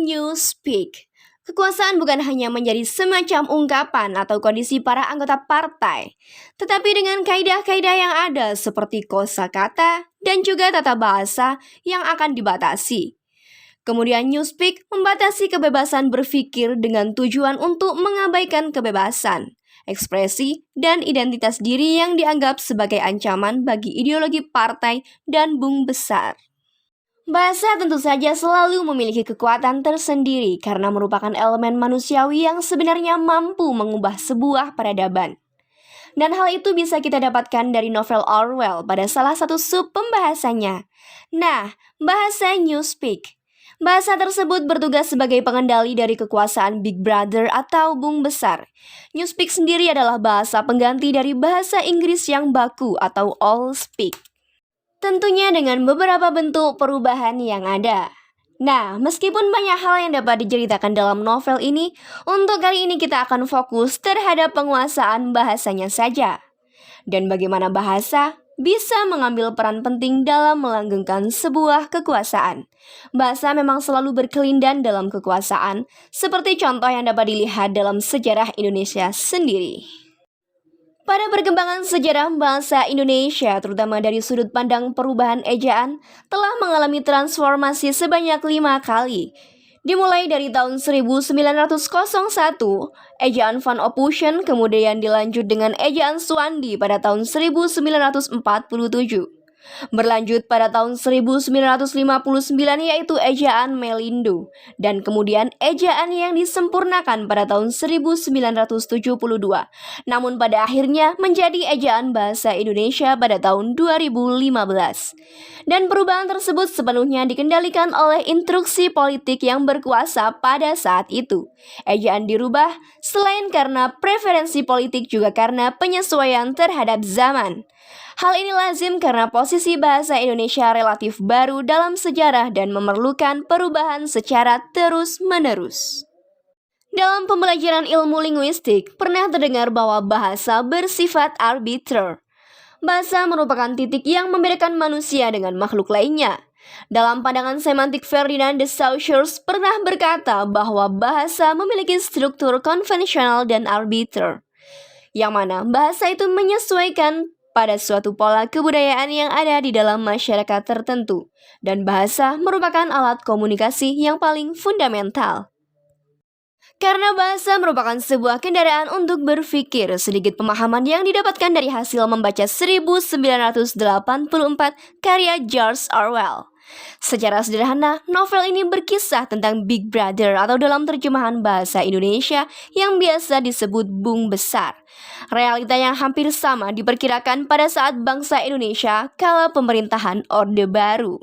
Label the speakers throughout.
Speaker 1: Newspeak. Kekuasaan bukan hanya menjadi semacam ungkapan atau kondisi para anggota partai, tetapi dengan kaidah-kaidah yang ada seperti kosakata dan juga tata bahasa yang akan dibatasi. Kemudian Newspeak membatasi kebebasan berpikir dengan tujuan untuk mengabaikan kebebasan, ekspresi, dan identitas diri yang dianggap sebagai ancaman bagi ideologi partai dan bung besar. Bahasa tentu saja selalu memiliki kekuatan tersendiri karena merupakan elemen manusiawi yang sebenarnya mampu mengubah sebuah peradaban. Dan hal itu bisa kita dapatkan dari novel Orwell pada salah satu sub pembahasannya. Nah, bahasa Newspeak. Bahasa tersebut bertugas sebagai pengendali dari kekuasaan Big Brother atau Bung Besar. Newspeak sendiri adalah bahasa pengganti dari bahasa Inggris yang baku atau All Speak. Tentunya dengan beberapa bentuk perubahan yang ada. Nah, meskipun banyak hal yang dapat diceritakan dalam novel ini, untuk kali ini kita akan fokus terhadap penguasaan bahasanya saja. Dan bagaimana bahasa bisa mengambil peran penting dalam melanggengkan sebuah kekuasaan. Bahasa memang selalu berkelindan dalam kekuasaan, seperti contoh yang dapat dilihat dalam sejarah Indonesia sendiri. Pada perkembangan sejarah bahasa Indonesia, terutama dari sudut pandang perubahan ejaan, telah mengalami transformasi sebanyak 5 kali. Dimulai dari tahun 1901, ejaan Van Ophusen, kemudian dilanjut dengan ejaan Suwandi pada tahun 1947. Berlanjut pada tahun 1959 yaitu ejaan Melindo, dan kemudian ejaan yang disempurnakan pada tahun 1972. Namun pada akhirnya menjadi ejaan bahasa Indonesia pada tahun 2015. Dan perubahan tersebut sepenuhnya dikendalikan oleh instruksi politik yang berkuasa pada saat itu. Ejaan dirubah selain karena preferensi politik juga karena penyesuaian terhadap zaman. Hal ini lazim karena posisi bahasa Indonesia relatif baru dalam sejarah dan memerlukan perubahan secara terus-menerus. Dalam pembelajaran ilmu linguistik, pernah terdengar bahwa bahasa bersifat arbiter. Bahasa merupakan titik yang membedakan manusia dengan makhluk lainnya. Dalam pandangan semantik, Ferdinand de Saussure pernah berkata bahwa bahasa memiliki struktur konvensional dan arbiter, yang mana bahasa itu menyesuaikan pada suatu pola kebudayaan yang ada di dalam masyarakat tertentu, dan bahasa merupakan alat komunikasi yang paling fundamental. Karena bahasa merupakan sebuah kendaraan untuk berpikir, sedikit pemahaman yang didapatkan dari hasil membaca 1984 karya George Orwell. Secara sederhana, novel ini berkisah tentang Big Brother atau dalam terjemahan bahasa Indonesia yang biasa disebut Bung Besar. Realita yang hampir sama diperkirakan pada saat bangsa Indonesia kala pemerintahan Orde Baru.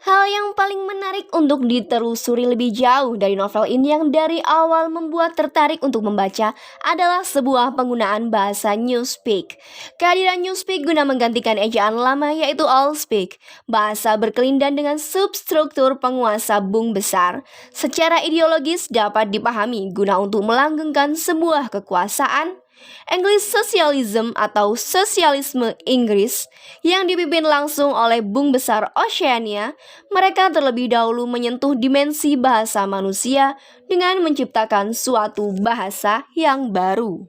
Speaker 1: Hal yang paling menarik untuk ditelusuri lebih jauh dari novel ini yang dari awal membuat tertarik untuk membaca adalah sebuah penggunaan bahasa Newspeak. Kehadiran Newspeak guna menggantikan ejaan lama yaitu Allspeak. Bahasa berkelindan dengan substruktur penguasa Bung Besar. Secara ideologis dapat dipahami guna untuk melanggengkan sebuah kekuasaan. English Socialism atau sosialisme Inggris yang dipimpin langsung oleh Bung Besar Oceania, mereka terlebih dahulu menyentuh dimensi bahasa manusia dengan menciptakan suatu bahasa yang baru.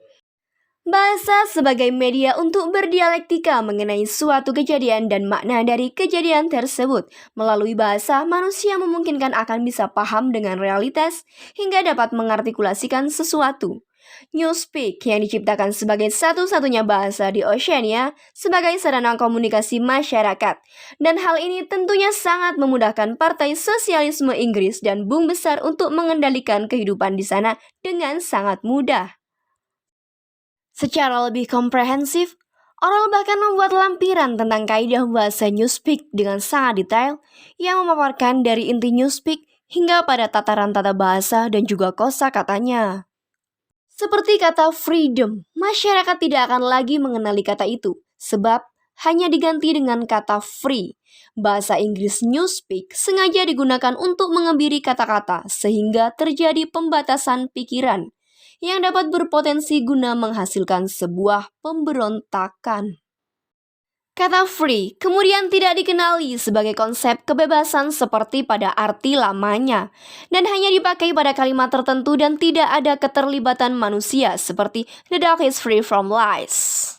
Speaker 1: Bahasa sebagai media untuk berdialektika mengenai suatu kejadian dan makna dari kejadian tersebut. Melalui bahasa, manusia memungkinkan akan bisa paham dengan realitas hingga dapat mengartikulasikan sesuatu. Newspeak yang diciptakan sebagai satu-satunya bahasa di Oceania sebagai sarana komunikasi masyarakat. Dan hal ini tentunya sangat memudahkan Partai Sosialisme Inggris dan Bung Besar untuk mengendalikan kehidupan di sana dengan sangat mudah. Secara lebih komprehensif, Orwell bahkan membuat lampiran tentang kaidah bahasa Newspeak dengan sangat detail yang memaparkan dari inti Newspeak hingga pada tataran tata bahasa dan juga kosakatanya. Seperti kata freedom, masyarakat tidak akan lagi mengenali kata itu, sebab hanya diganti dengan kata free. Bahasa Inggris Newspeak sengaja digunakan untuk mengebiri kata-kata sehingga terjadi pembatasan pikiran yang dapat berpotensi guna menghasilkan sebuah pemberontakan. Kata free kemudian tidak dikenali sebagai konsep kebebasan seperti pada arti lamanya, dan hanya dipakai pada kalimat tertentu dan tidak ada keterlibatan manusia seperti "The dog is free from lies".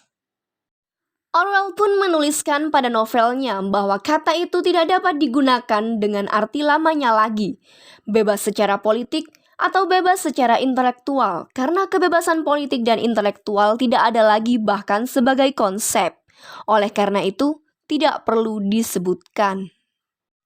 Speaker 1: Orwell pun menuliskan pada novelnya bahwa kata itu tidak dapat digunakan dengan arti lamanya lagi, bebas secara politik atau bebas secara intelektual, karena kebebasan politik dan intelektual tidak ada lagi bahkan sebagai konsep. Oleh karena itu, tidak perlu disebutkan.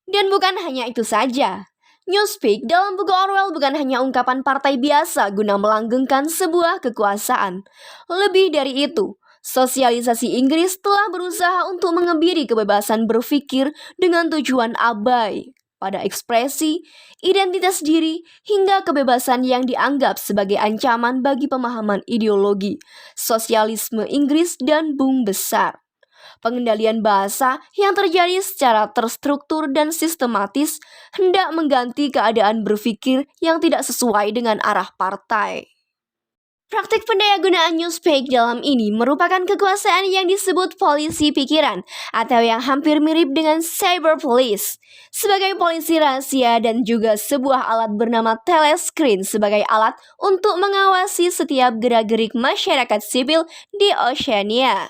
Speaker 1: Dan bukan hanya itu saja. Newspeak dalam buku Orwell bukan hanya ungkapan partai biasa guna melanggengkan sebuah kekuasaan. Lebih dari itu, sosialisasi Inggris telah berusaha untuk mengebiri kebebasan berpikir dengan tujuan abai pada ekspresi, identitas diri, hingga kebebasan yang dianggap sebagai ancaman bagi pemahaman ideologi, sosialisme Inggris dan Bung Besar. Pengendalian bahasa yang terjadi secara terstruktur dan sistematis hendak mengganti keadaan berpikir yang tidak sesuai dengan arah partai. Praktik pendayagunaan Newspeak dalam ini merupakan kekuasaan yang disebut polisi pikiran atau yang hampir mirip dengan cyber police sebagai polisi rahasia, dan juga sebuah alat bernama telescreen sebagai alat untuk mengawasi setiap gerak-gerik masyarakat sipil di Oceania.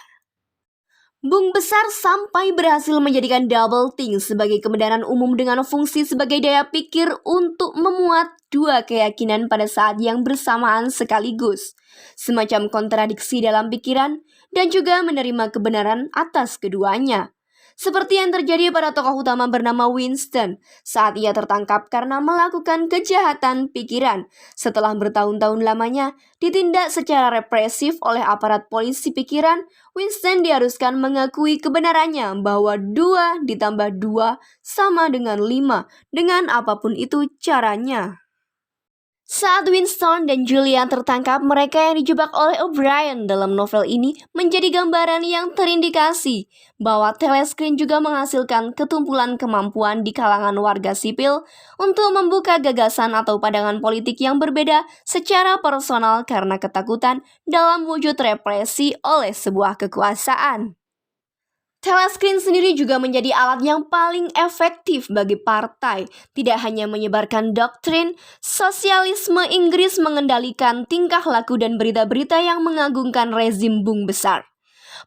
Speaker 1: Bung Besar sampai berhasil menjadikan double think sebagai kebenaran umum dengan fungsi sebagai daya pikir untuk memuat dua keyakinan pada saat yang bersamaan sekaligus, semacam kontradiksi dalam pikiran, dan juga menerima kebenaran atas keduanya. Seperti yang terjadi pada tokoh utama bernama Winston saat ia tertangkap karena melakukan kejahatan pikiran. Setelah bertahun-tahun lamanya ditindak secara represif oleh aparat polisi pikiran, Winston diharuskan mengakui kebenarannya bahwa 2 ditambah 2 sama dengan 5 dengan apapun itu caranya. Saat Winston dan Julia tertangkap, mereka yang dijebak oleh O'Brien dalam novel ini menjadi gambaran yang terindikasi bahwa telescreen juga menghasilkan ketumpulan kemampuan di kalangan warga sipil untuk membuka gagasan atau pandangan politik yang berbeda secara personal karena ketakutan dalam wujud represi oleh sebuah kekuasaan. Telescreen sendiri juga menjadi alat yang paling efektif bagi partai. Tidak hanya menyebarkan doktrin, sosialisme Inggris mengendalikan tingkah laku dan berita-berita yang mengagungkan rezim Bung Besar.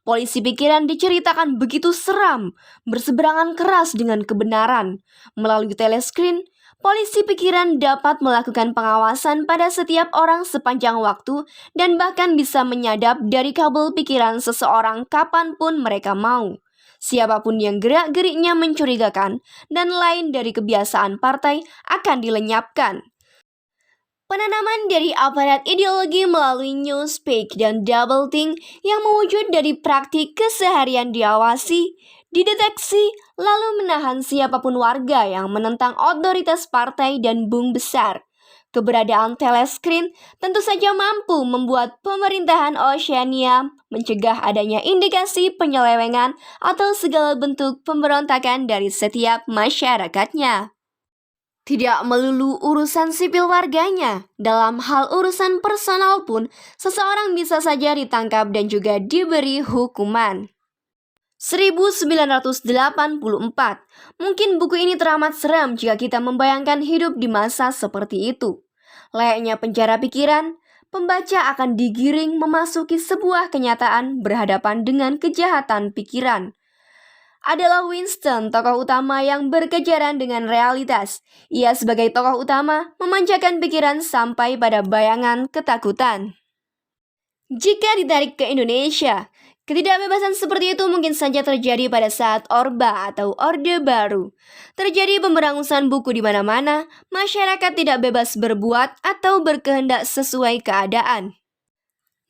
Speaker 1: Polisi pikiran diceritakan begitu seram, berseberangan keras dengan kebenaran. Melalui telescreen, polisi pikiran dapat melakukan pengawasan pada setiap orang sepanjang waktu dan bahkan bisa menyadap dari kabel pikiran seseorang kapanpun mereka mau. Siapapun yang gerak-geriknya mencurigakan dan lain dari kebiasaan partai akan dilenyapkan. Penanaman dari aparat ideologi melalui Newspeak dan doublethink yang mewujud dari praktik keseharian diawasi, dideteksi, lalu menahan siapapun warga yang menentang otoritas partai dan Bung Besar. Keberadaan telescreen tentu saja mampu membuat pemerintahan Oceania mencegah adanya indikasi penyelewengan atau segala bentuk pemberontakan dari setiap masyarakatnya. Tidak melulu urusan sipil warganya, dalam hal urusan personal pun seseorang bisa saja ditangkap dan juga diberi hukuman. 1984. Mungkin buku ini teramat seram jika kita membayangkan hidup di masa seperti itu. Layaknya penjara pikiran, pembaca akan digiring memasuki sebuah kenyataan berhadapan dengan kejahatan pikiran. Adalah Winston, tokoh utama yang berkejaran dengan realitas. Ia sebagai tokoh utama memanjakan pikiran sampai pada bayangan ketakutan. Jika ditarik ke Indonesia, ketidakbebasan seperti itu mungkin saja terjadi pada saat Orba atau Orde Baru. Terjadi pemberangusan buku di mana-mana, masyarakat tidak bebas berbuat atau berkehendak sesuai keadaan.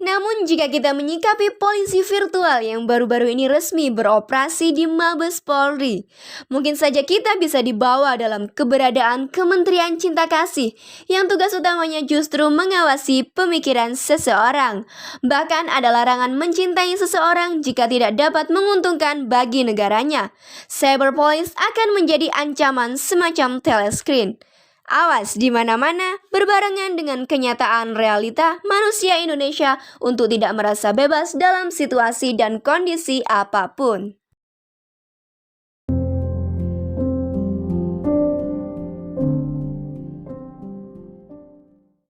Speaker 1: Namun jika kita menyikapi polisi virtual yang baru-baru ini resmi beroperasi di Mabes Polri, mungkin saja kita bisa dibawa dalam keberadaan Kementerian Cinta Kasih yang tugas utamanya justru mengawasi pemikiran seseorang. Bahkan ada larangan mencintai seseorang jika tidak dapat menguntungkan bagi negaranya. Cyberpolice akan menjadi ancaman semacam telescreen. Awas di mana-mana berbarengan dengan kenyataan realita manusia Indonesia untuk tidak merasa bebas dalam situasi dan kondisi apapun.